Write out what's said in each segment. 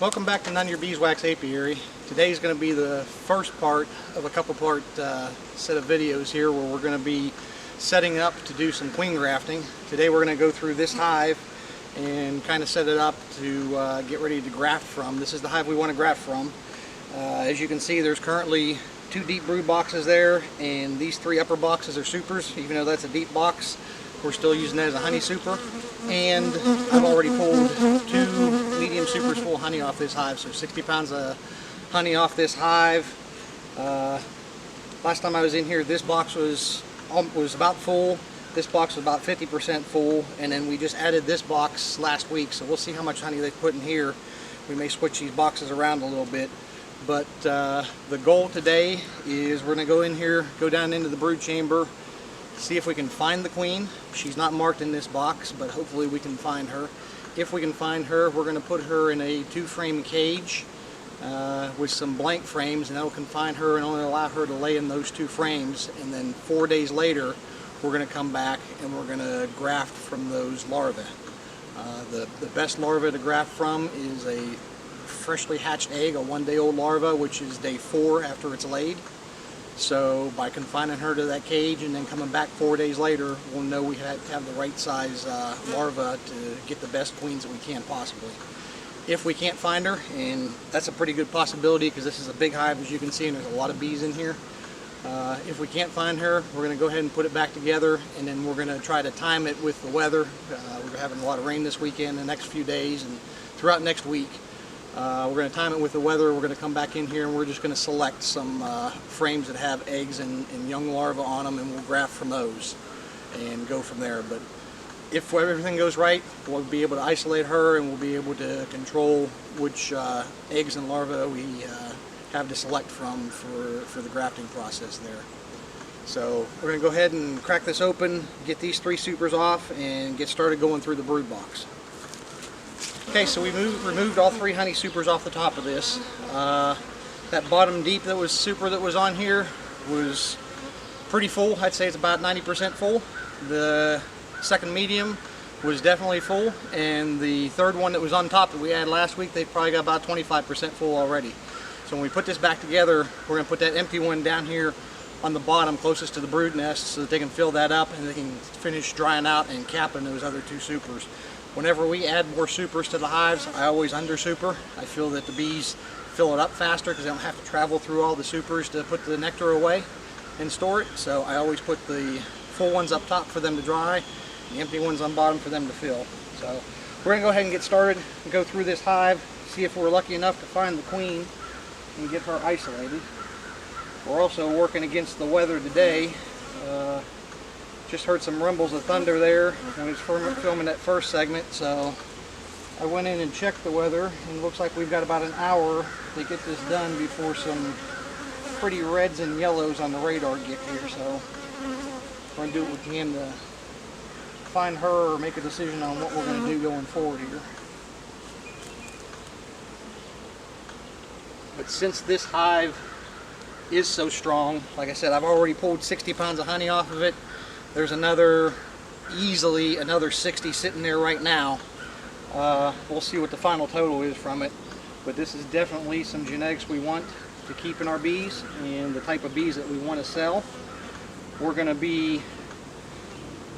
Welcome back to None of Your Beeswax Apiary. Today is going to be the first part of a couple-part set of videos here where we're going to be setting up to do some queen grafting. Today we're going to go through this hive and kind of set it up to get ready to graft from. This is the hive we want to graft from. As you can see, there's currently 2 deep brood boxes there, and these 3 upper boxes are supers. Even though that's a deep box, we're still using that as a honey super. And I've already pulled 2 medium supers full of honey off this hive, so 60 pounds of honey off this hive. Last time I was in here, this box was about full. This box was about 50% full, and then we just added this box last week, so we'll see how much honey they've put in here. We may switch these boxes around a little bit, but the goal today is we're going to go in here, go down into the brood chamber, see if we can find the queen. She's not marked in this box, but hopefully we can find her. If we can find her, we're going to put her in a 2-frame cage with some blank frames, and that will confine her and only allow her to lay in those 2 frames. And then 4 days later, we're going to come back and we're going to graft from those larvae. The best larva to graft from is a freshly hatched egg, a 1-day-old larva, which is day 4 after it's laid. So by confining her to that cage and then coming back 4 days later, we'll know we have the right size larva to get the best queens that we can possibly. If we can't find her, and that's a pretty good possibility because this is a big hive, as you can see, and there's a lot of bees in here. If we can't find her, we're going to go ahead and put it back together, and then we're going to try to time it with the weather. We're having a lot of rain this weekend, the next few days, and throughout next week. We're going to time it with the weather. We're going to come back in here and we're just going to select some frames that have eggs and young larvae on them, and we'll graft from those and go from there. But if everything goes right, we'll be able to isolate her and we'll be able to control which eggs and larvae we have to select from for the grafting process there. So we're going to go ahead and crack this open, get these 3 supers off, and get started going through the brood box. Okay, so we removed all 3 honey supers off the top of this. That bottom deep super that was on here was pretty full. I'd say it's about 90% full. The second medium was definitely full, and the third one that was on top that we had last week, they probably got about 25% full already. So when we put this back together, we're going to put that empty one down here on the bottom closest to the brood nest so that they can fill that up and they can finish drying out and capping those other 2 supers. Whenever we add more supers to the hives, I always under super. I feel that the bees fill it up faster because they don't have to travel through all the supers to put the nectar away and store it. So I always put the full ones up top for them to dry, and the empty ones on bottom for them to fill. So we're going to go ahead and get started and go through this hive, see if we're lucky enough to find the queen and get her isolated. We're also working against the weather today. Just heard some rumbles of thunder there when I was filming that first segment, so I went in and checked the weather, and it looks like we've got about an hour to get this done before some pretty reds and yellows on the radar get here. So we're going to do what we can to find her or make a decision on what we're going to do going forward here. But since this hive is so strong, like I said, I've already pulled 60 pounds of honey off of it. There's easily another 60 sitting there right now. We'll see what the final total is from it. But this is definitely some genetics we want to keep in our bees and the type of bees that we want to sell. We're going to be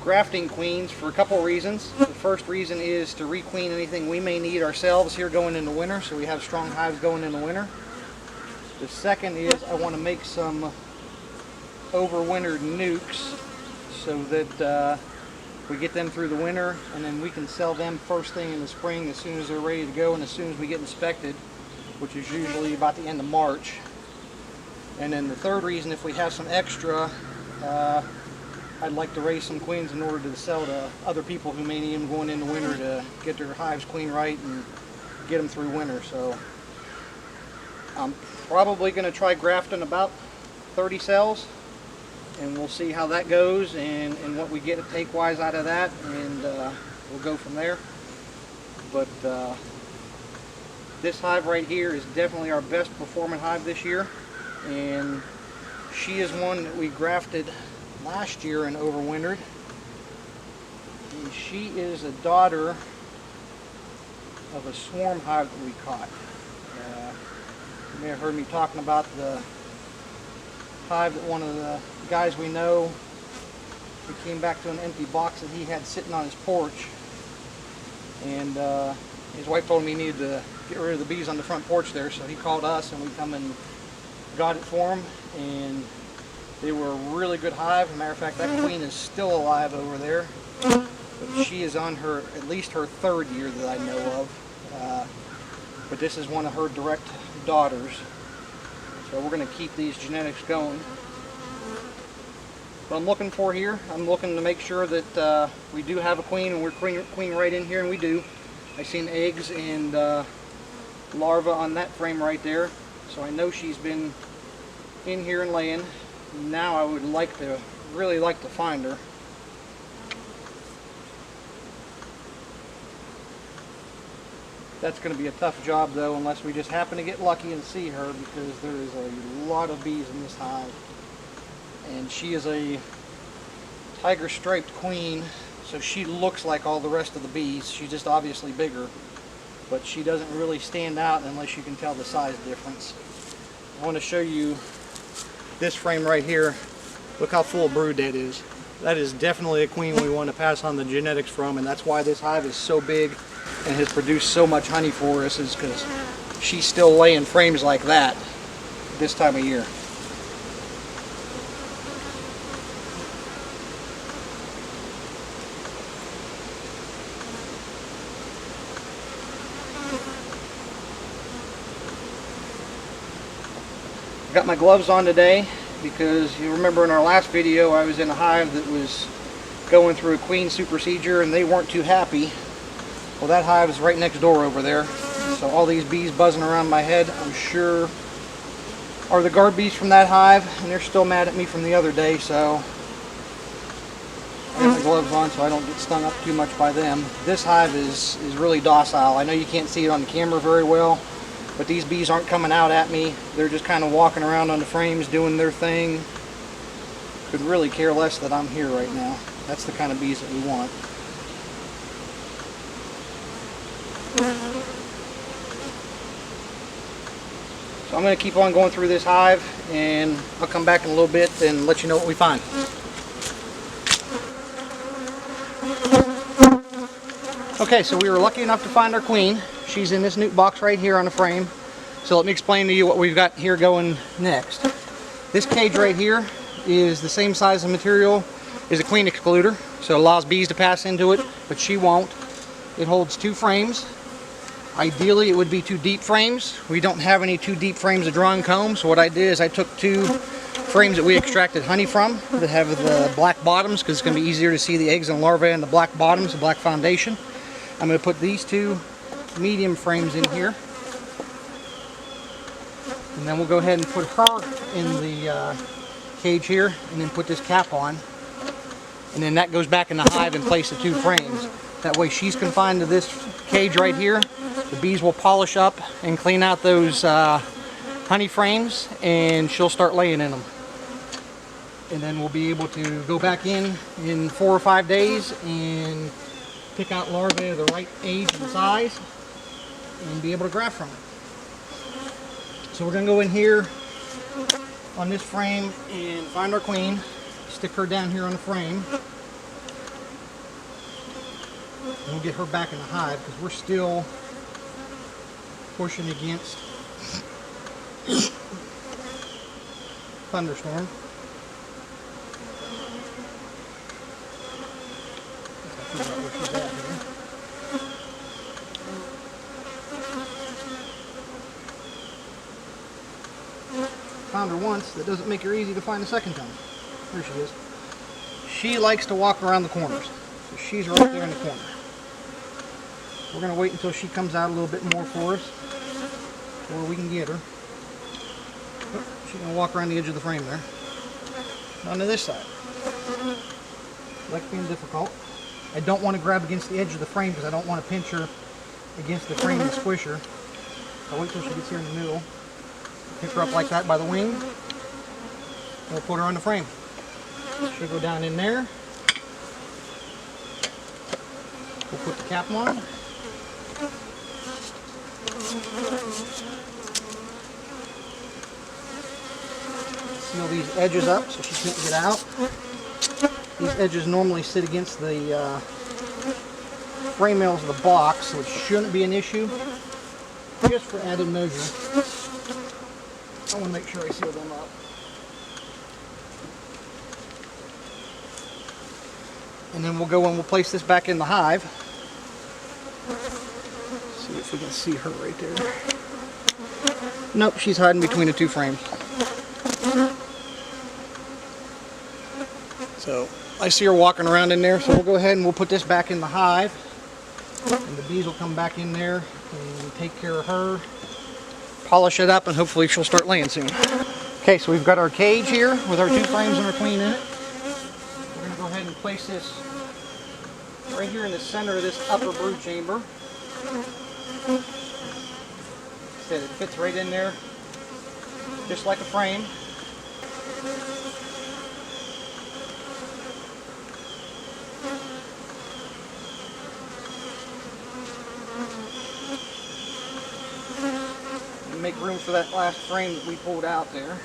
grafting queens for a couple reasons. The first reason is to requeen anything we may need ourselves here going into winter, so we have strong hives going into winter. The second is I want to make some overwintered nukes, so that we get them through the winter, and then we can sell them first thing in the spring as soon as they're ready to go and as soon as we get inspected, which is usually about the end of March. And then the third reason, if we have some extra, I'd like to raise some queens in order to sell to other people who may need them going into winter to get their hives clean right and get them through winter. So I'm probably going to try grafting about 30 cells, and we'll see how that goes and what we get take-wise out of that, and we'll go from there. But this hive right here is definitely our best performing hive this year, and she is one that we grafted last year and overwintered. And she is a daughter of a swarm hive that we caught. You may have heard me talking about the hive that one of the guys we know, we came back to an empty box that he had sitting on his porch, and his wife told him he needed to get rid of the bees on the front porch there, so he called us and we come and got it for him, and they were a really good hive. As a matter of fact, that queen is still alive over there, but she is on her, at least her 3rd year that I know of, but this is one of her direct daughters, so we're going to keep these genetics going. What I'm looking for here, I'm looking to make sure that we do have a queen, and we're queen right in here, and we do. I seen eggs and larvae on that frame right there, so I know she's been in here and laying. Now I would really like to find her. That's going to be a tough job though, unless we just happen to get lucky and see her, because there is a lot of bees in this hive. And she is a tiger striped queen, so she looks like all the rest of the bees. She's just obviously bigger, but she doesn't really stand out unless you can tell the size difference. I want to show you this frame right here. Look how full of brood that is. That is definitely a queen we want to pass on the genetics from, and that's why this hive is so big and has produced so much honey for us, is because she's still laying frames like that this time of year. Got my gloves on today because you remember in our last video I was in a hive that was going through a queen supersedure and they weren't too happy. Well, that hive is right next door over there, so all these bees buzzing around my head, I'm sure are the guard bees from that hive, and they're still mad at me from the other day, so I got my gloves on so I don't get stung up too much by them. This hive is really docile. I know you can't see it on the camera very well, but these bees aren't coming out at me. They're just kind of walking around on the frames doing their thing. Could really care less that I'm here right now. That's the kind of bees that we want. So I'm going to keep on going through this hive, and I'll come back in a little bit and let you know what we find. Okay, so we were lucky enough to find our queen. She's in this newt box right here on the frame. So let me explain to you what we've got here going next. This cage right here is the same size of material as a queen excluder, so it allows bees to pass into it, but she won't. It holds 2 frames. Ideally it would be 2 deep frames. We don't have any 2 deep frames of drawing comb, so what I did is I took 2 frames that we extracted honey from that have the black bottoms, because it's going to be easier to see the eggs and larvae in the black bottoms, the black foundation. I'm going to put these 2 medium frames in here, and then we'll go ahead and put her in the cage here, and then put this cap on, and then that goes back in the hive in place of 2 frames. That way she's confined to this cage right here. The bees will polish up and clean out those honey frames, and she'll start laying in them, and then we'll be able to go back in 4 or 5 days and pick out larvae of the right age and size and be able to graft from it. So we're going to go in here on this frame and find our queen, stick her down here on the frame, and we'll get her back in the hive because we're still pushing against thunderstorm. Found her once. That doesn't make her easy to find a second time. There she is. She likes to walk around the corners, so she's right there in the corner. We're going to wait until she comes out a little bit more for us, where we can get her. She's going to walk around the edge of the frame there. On to this side. Like being difficult. I don't want to grab against the edge of the frame because I don't want to pinch her against the frame and squish her. I'll wait till she gets here in the middle. Pick her up like that by the wing. And we'll put her on the frame. She'll go down in there. We'll put the cap on. Seal these edges up so she can't get out. These edges normally sit against the frame rails of the box, so it shouldn't be an issue. Just for added measure, I want to make sure I seal them up. And then we'll go and we'll place this back in the hive. See if we can see her right there. Nope, she's hiding between the two frames. So I see her walking around in there, so we'll go ahead and we'll put this back in the hive. And the bees will come back in there and take care of her, polish it up, and hopefully she'll start laying soon. Okay, so we've got our cage here with our two frames and our queen in it. We're going to go ahead and place this right here in the center of this upper brood chamber. Like I said, it fits right in there, just like a frame. And make room for that last frame that we pulled out there.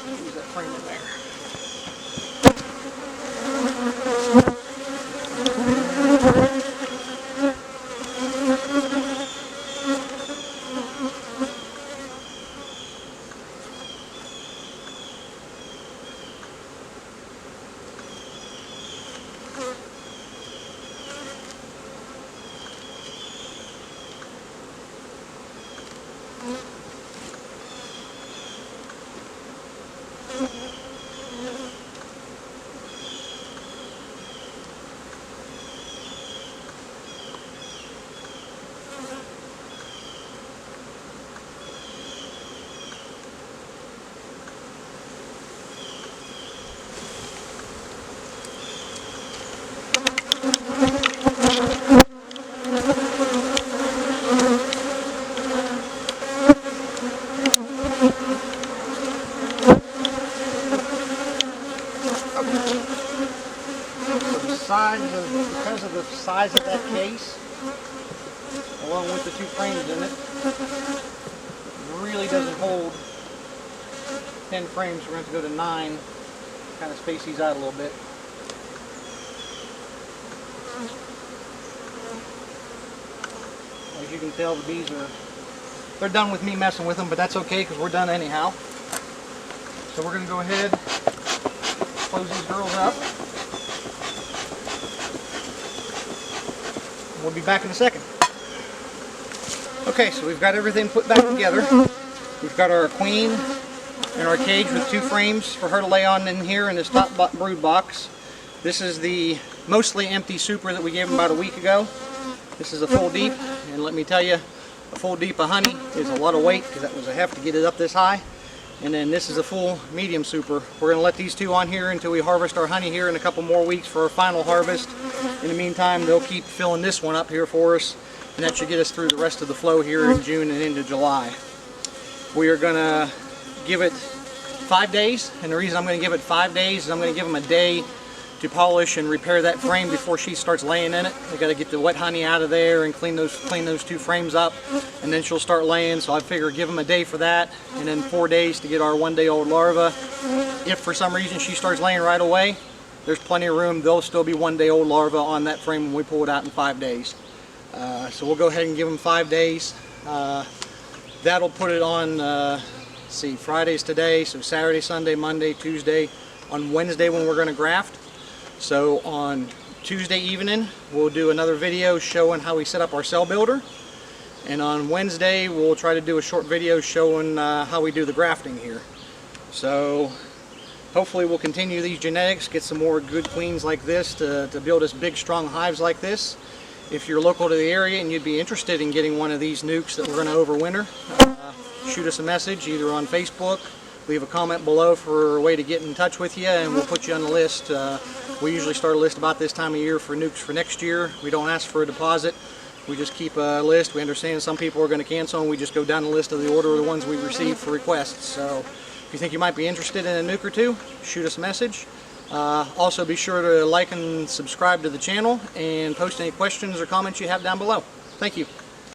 Use that frame in there. Because of the size of that case, along with the two frames in it, it really doesn't hold 10 frames. We're going to go to 9, kind of space these out a little bit. As you can tell, the bees they're done with me messing with them, but that's okay because we're done anyhow. So we're going to go ahead, close these girls up. We'll be back in a second. Okay, so we've got everything put back together. We've got our queen in our cage with two frames for her to lay on in here in this top brood box. This is the mostly empty super that we gave them about a week ago. This is a full deep, and let me tell you, a full deep of honey is a lot of weight because that was a heft to get it up this high. And then this is a full medium super. We're going to let these two on here until we harvest our honey here in a couple more weeks for our final harvest. In the meantime, they'll keep filling this one up here for us, and that should get us through the rest of the flow here in June and into July. We are going to give it 5 days, and the reason I'm going to give it 5 days is I'm going to give them a day to polish and repair that frame before she starts laying in it. They got to get the wet honey out of there and clean those two frames up, and then she'll start laying. So I figure give them a day for that, and then 4 days to get our 1-day-old larva. If for some reason she starts laying right away, there's plenty of room. There'll still be 1-day-old larva on that frame when we pull it out in 5 days. So we'll go ahead and give them 5 days. That'll put it on, let's see, Friday's today, so Saturday, Sunday, Monday, Tuesday, on Wednesday when we're going to graft. So on Tuesday evening, we'll do another video showing how we set up our cell builder. And on Wednesday, we'll try to do a short video showing how we do the grafting here. So hopefully we'll continue these genetics, get some more good queens like this to build us big, strong hives like this. If you're local to the area and you'd be interested in getting one of these nukes that we're going to overwinter, shoot us a message either on Facebook, leave a comment below for a way to get in touch with you, and we'll put you on the list. We usually start a list about this time of year for nukes for next year. We don't ask for a deposit. We just keep a list. We understand some people are going to cancel, and we just go down the list of the order of the ones we receive for requests. So if you think you might be interested in a nuke or two, shoot us a message. Also be sure to like and subscribe to the channel and post any questions or comments you have down below. Thank you.